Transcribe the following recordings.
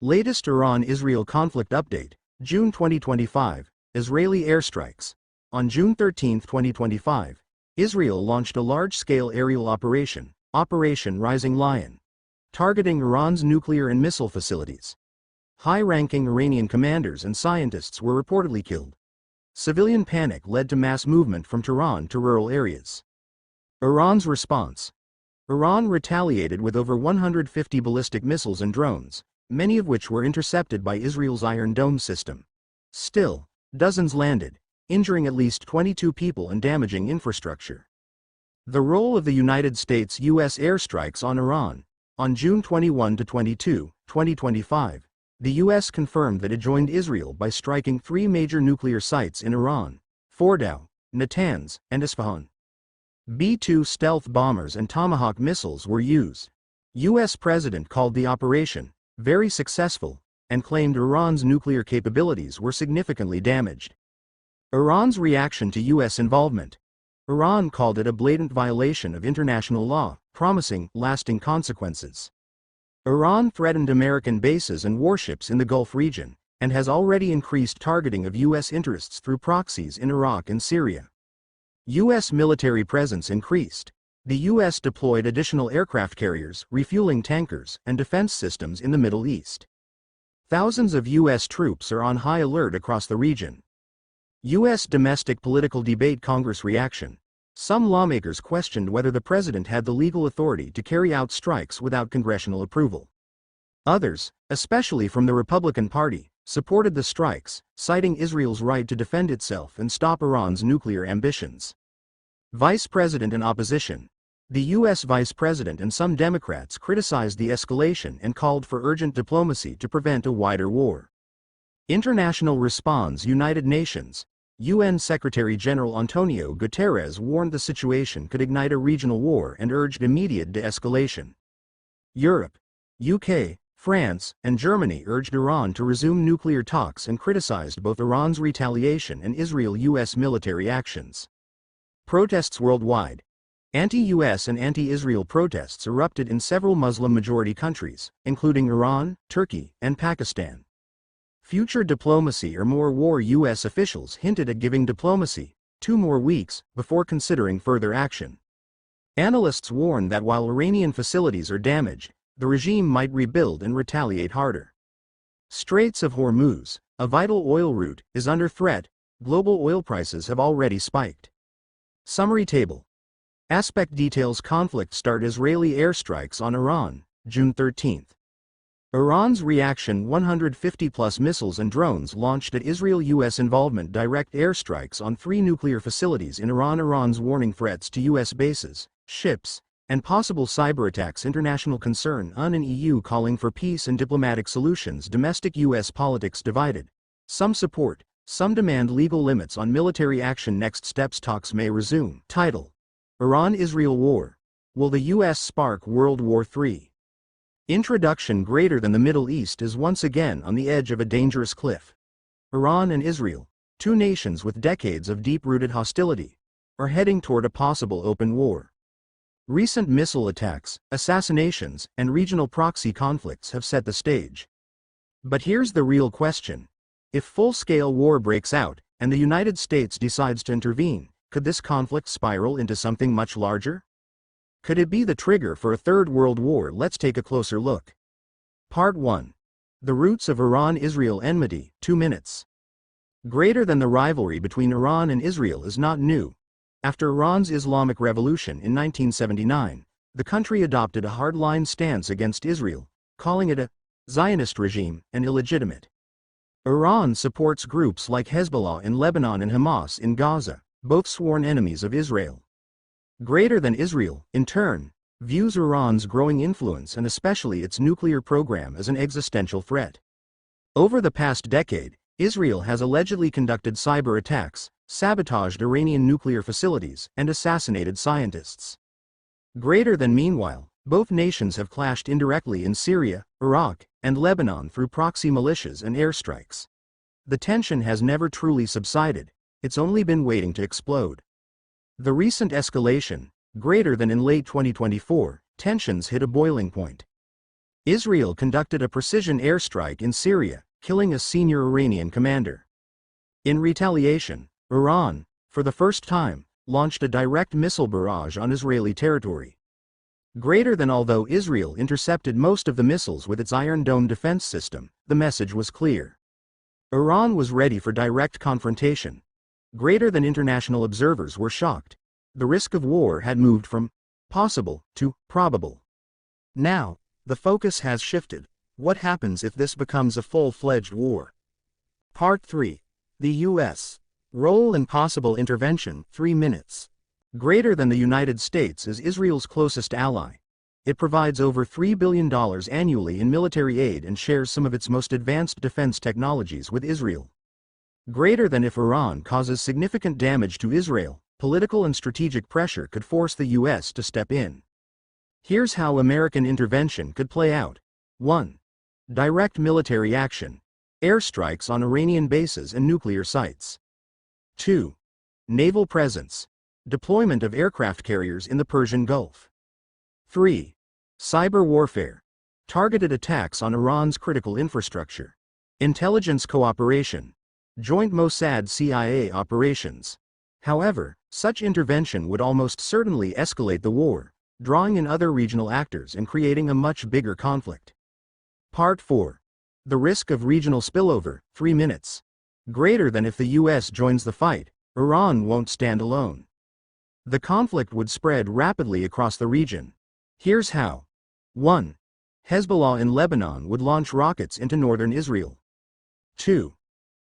Latest Iran-Israel conflict update, June 2025, Israeli airstrikes. On June 13, 2025, Israel launched a large-scale aerial operation, Operation Rising Lion, targeting Iran's nuclear and missile facilities. High-ranking Iranian commanders and scientists were reportedly killed. Civilian panic led to mass movement from Tehran to rural areas. Iran's response. Iran retaliated with over 150 ballistic missiles and drones, many of which were intercepted by Israel's Iron Dome system. Still, dozens landed, injuring at least 22 people and damaging infrastructure. The role of the United States-U.S. airstrikes on Iran. On June 21–22, 2025, the U.S. confirmed that it joined Israel by striking three major nuclear sites in Iran: Fordow, Natanz, and Isfahan. B-2 stealth bombers and Tomahawk missiles were used. U.S. President called the operation very successful and claimed Iran's nuclear capabilities were significantly damaged. Iran's reaction to U.S. involvement. Iran called it a blatant violation of international law, promising lasting consequences. Iran threatened American bases and warships in the Gulf region, and has already increased targeting of U.S. interests through proxies in Iraq and Syria. U.S. military presence increased. The U.S. deployed additional aircraft carriers, refueling tankers, and defense systems in the Middle East. Thousands of U.S. troops are on high alert across the region. U.S. domestic political debate. Congress reaction. Some lawmakers questioned whether the president had the legal authority to carry out strikes without congressional approval. Others, especially from the Republican Party, supported the strikes, citing Israel's right to defend itself and stop Iran's nuclear ambitions. Vice President and opposition. The U.S. Vice President and some Democrats criticized the escalation and called for urgent diplomacy to prevent a wider war. International response. United Nations. UN Secretary-General Antonio Guterres warned the situation could ignite a regional war and urged immediate de-escalation. Europe, UK, France, and Germany urged Iran to resume nuclear talks and criticized both Iran's retaliation and Israel-US military actions. Protests worldwide. Anti-US and anti-Israel protests erupted in several Muslim-majority countries, including Iran, Turkey, and Pakistan. Future diplomacy or more war. U.S. officials hinted at giving diplomacy 2 more weeks before considering further action. Analysts warn that while Iranian facilities are damaged, the regime might rebuild and retaliate harder. Straits of Hormuz, a vital oil route, is under threat. Global oil prices have already spiked. Summary table. Aspect details. Conflict start. Israeli airstrikes on Iran, June 13. Iran's reaction. 150-plus missiles and drones launched at Israel. U.S. involvement. Direct airstrikes on 3 nuclear facilities in Iran. Iran's warning threats to U.S. bases, ships, and possible cyber attacks. International concern. UN and EU calling for peace and diplomatic solutions. Domestic U.S. politics divided. Some support, some demand legal limits on military action. Next steps. Talks may resume. Title: Iran-Israel War. Will the U.S. spark World War III? Introduction. Greater than the Middle East is once again on the edge of a dangerous cliff. Iran and Israel, 2 nations with decades of deep-rooted hostility, are heading toward a possible open war. Recent missile attacks, assassinations, and regional proxy conflicts have set the stage. But here's the real question. If full-scale war breaks out, and the United States decides to intervene, could this conflict spiral into something much larger? Could it be the trigger for a third world war? Let's take a closer look. Part 1. The roots of Iran-Israel enmity. 2 minutes. Greater than the rivalry between Iran and Israel is not new. After Iran's Islamic Revolution in 1979, the country adopted a hardline stance against Israel, calling it a Zionist regime and illegitimate. Iran supports groups like Hezbollah in Lebanon and Hamas in Gaza, both sworn enemies of Israel. Greater than Israel, in turn, views Iran's growing influence and especially its nuclear program as an existential threat. Over the past decade, Israel has allegedly conducted cyber attacks, sabotaged Iranian nuclear facilities, and assassinated scientists. Greater than. Meanwhile, both nations have clashed indirectly in Syria, Iraq, and Lebanon through proxy militias and airstrikes. The tension has never truly subsided, it's only been waiting to explode. The recent escalation, greater than in late 2024, tensions hit a boiling point. Israel conducted a precision airstrike in Syria, killing a senior Iranian commander. In retaliation, Iran, for the first time, launched a direct missile barrage on Israeli territory. Greater than although Israel intercepted most of the missiles with its Iron Dome defense system, the message was clear. Iran was ready for direct confrontation. Greater than international observers were shocked. The risk of war had moved from possible to probable. Now, the focus has shifted. What happens if this becomes a full-fledged war? Part 3. The U.S. Role and possible intervention, 3 minutes. Greater than the United States is Israel's closest ally. It provides over $3 billion annually in military aid and shares some of its most advanced defense technologies with Israel. Greater than if Iran causes significant damage to Israel, political and strategic pressure could force the U.S. to step in. Here's how American intervention could play out. 1. Direct military action. Airstrikes on Iranian bases and nuclear sites. 2. Naval presence. Deployment of aircraft carriers in the Persian Gulf. 3. Cyber warfare. Targeted attacks on Iran's critical infrastructure. Intelligence cooperation. Joint Mossad-CIA operations. However, such intervention would almost certainly escalate the war, drawing in other regional actors and creating a much bigger conflict. Part 4. The risk of regional spillover, 3 minutes. Greater than if the U.S. joins the fight, Iran won't stand alone. The conflict would spread rapidly across the region. Here's how. 1. Hezbollah in Lebanon would launch rockets into northern Israel. 2.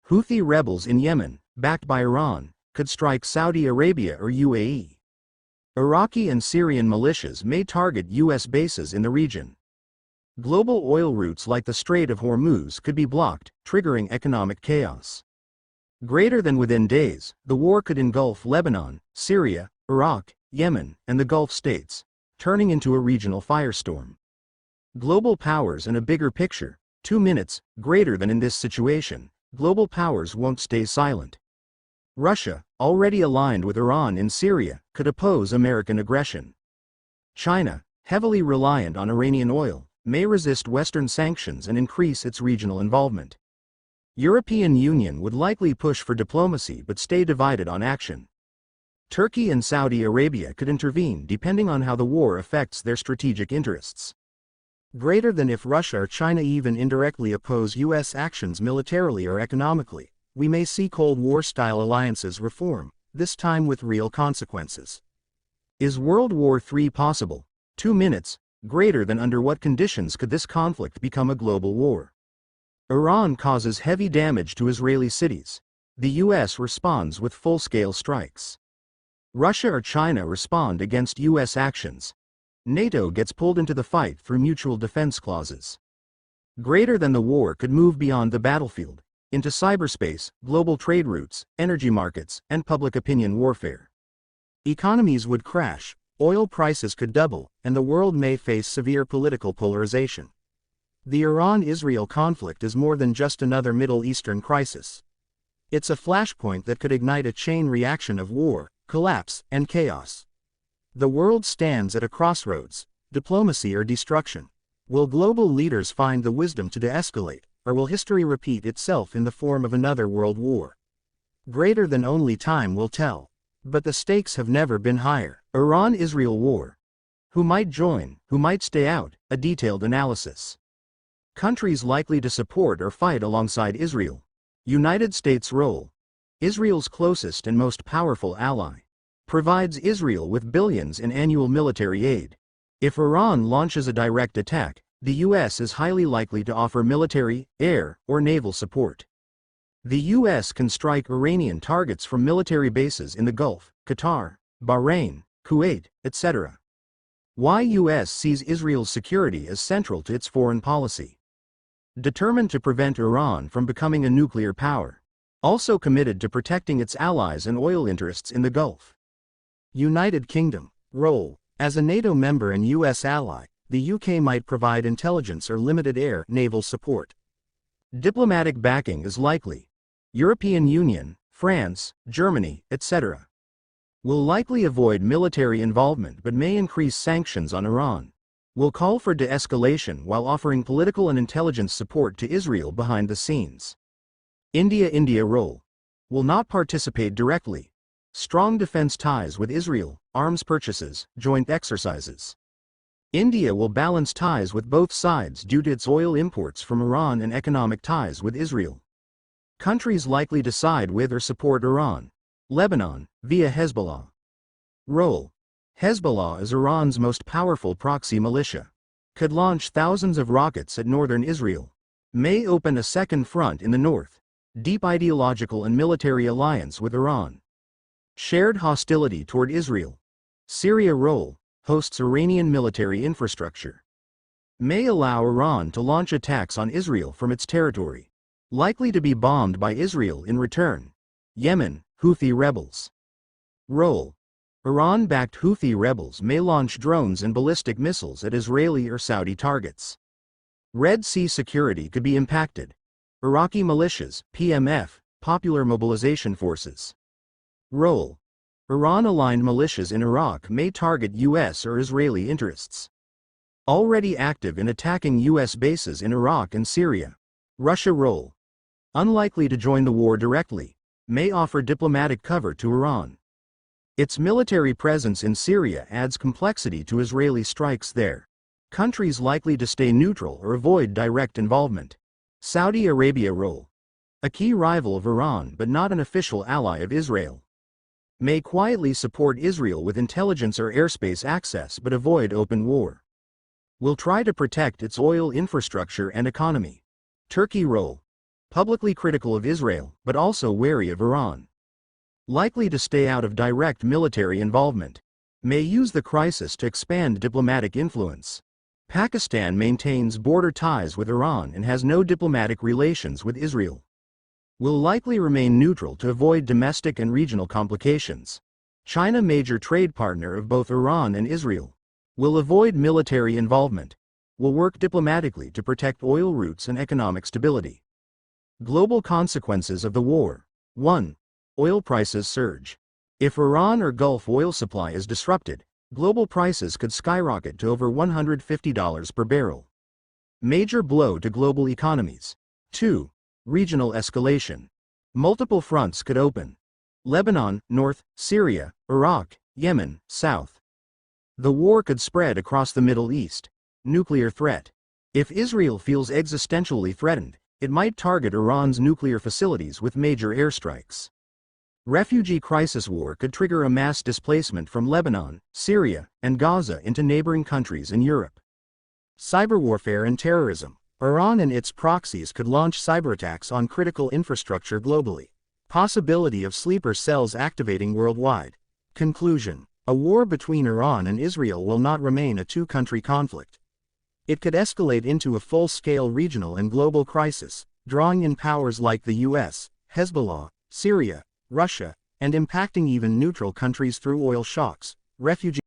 Houthi rebels in Yemen, backed by Iran, could strike Saudi Arabia or UAE. Iraqi and Syrian militias may target U.S. bases in the region. Global oil routes like the Strait of Hormuz could be blocked, triggering economic chaos. Greater than within days, the war could engulf Lebanon, Syria, Iraq, Yemen, and the Gulf states, turning into a regional firestorm. Global powers and a bigger picture, 2 minutes. Greater than in this situation, global powers won't stay silent. Russia, already aligned with Iran in Syria, could oppose American aggression. China, heavily reliant on Iranian oil, may resist Western sanctions and increase its regional involvement. European Union would likely push for diplomacy but stay divided on action. Turkey and Saudi Arabia could intervene depending on how the war affects their strategic interests. Greater than if Russia or China even indirectly oppose U.S. actions militarily or economically, we may see Cold War-style alliances reform, this time with real consequences. Is World War III possible? 2 minutes. Greater than under what conditions could this conflict become a global war? Iran causes heavy damage to Israeli cities. The U.S. responds with full-scale strikes. Russia or China respond against U.S. actions. NATO gets pulled into the fight through mutual defense clauses. Greater than the war could move beyond the battlefield, into cyberspace, global trade routes, energy markets, and public opinion warfare. Economies would crash, oil prices could double, and the world may face severe political polarization. The Iran-Israel conflict is more than just another Middle Eastern crisis. It's a flashpoint that could ignite a chain reaction of war, collapse, and chaos. The world stands at a crossroads: diplomacy or destruction. Will global leaders find the wisdom to de-escalate, or will history repeat itself in the form of another world war? Greater than only time will tell. But the stakes have never been higher. Iran-Israel war. Who might join, who might stay out? A detailed analysis. Countries likely to support or fight alongside Israel. United States role. Israel's closest and most powerful ally. Provides Israel with billions in annual military aid. If Iran launches a direct attack, the U.S. is highly likely to offer military, air, or naval support. The U.S. can strike Iranian targets from military bases in the Gulf, Qatar, Bahrain, Kuwait, etc. Why U.S. sees Israel's security as central to its foreign policy. Determined to prevent Iran from becoming a nuclear power. Also committed to protecting its allies and oil interests in the Gulf. United Kingdom role. As a NATO member and U.S. ally, the UK might provide intelligence or limited air naval support. Diplomatic backing is likely. European Union, France, Germany, etc. will likely avoid military involvement but may increase sanctions on Iran. will call for de-escalation while offering political and intelligence support to Israel behind the scenes. India role will not participate directly. Strong defense ties with Israel, arms purchases, joint exercises. India will balance ties with both sides due to its oil imports from Iran and economic ties with Israel. Countries likely to side with or support Iran. Lebanon, via Hezbollah. Role: Hezbollah is Iran's most powerful proxy militia. Could launch thousands of rockets at northern Israel. May open a second front in the north. Deep ideological and military alliance with Iran. Shared hostility toward Israel. Syria role: hosts Iranian military infrastructure. May allow Iran to launch attacks on Israel from its territory. Likely to be bombed by Israel in return. Yemen, Houthi rebels. Role: Iran-backed Houthi rebels may launch drones and ballistic missiles at Israeli or Saudi targets. Red Sea security could be impacted. Iraqi militias, PMF, Popular Mobilization Forces. Role: Iran-aligned militias in Iraq may target U.S. or Israeli interests. Already active in attacking U.S. bases in Iraq and Syria. Russia role: unlikely to join the war directly, may offer diplomatic cover to Iran. Its military presence in Syria adds complexity to Israeli strikes there. Countries likely to stay neutral or avoid direct involvement. Saudi Arabia role: a key rival of Iran but not an official ally of Israel. May quietly support Israel with intelligence or airspace access but avoid open war. Will try to protect its oil infrastructure and economy. Turkey role: publicly critical of Israel but also wary of Iran. Likely to stay out of direct military involvement. May use the crisis to expand diplomatic influence. Pakistan maintains border ties with Iran and has no diplomatic relations with Israel. Will likely remain neutral to avoid domestic and regional complications. China, major trade partner of both Iran and Israel. Will avoid military involvement. Will work diplomatically to protect oil routes and economic stability. Global consequences of the war. 1. Oil prices surge. If Iran or Gulf oil supply is disrupted, global prices could skyrocket to over $150 per barrel. Major blow to global economies. 2. Regional escalation. Multiple fronts could open. Lebanon, north, Syria, Iraq, Yemen, south. The war could spread across the Middle East. Nuclear threat. If Israel feels existentially threatened, it might target Iran's nuclear facilities with major airstrikes. Refugee crisis war could trigger a mass displacement from Lebanon, Syria, and Gaza into neighboring countries in Europe. Cyber warfare and terrorism. Iran and its proxies could launch cyberattacks on critical infrastructure globally. Possibility of sleeper cells activating worldwide. Conclusion: a war between Iran and Israel will not remain a two-country conflict. It could escalate into a full-scale regional and global crisis, drawing in powers like the US, Hezbollah, Syria, Russia, and impacting even neutral countries through oil shocks, refugee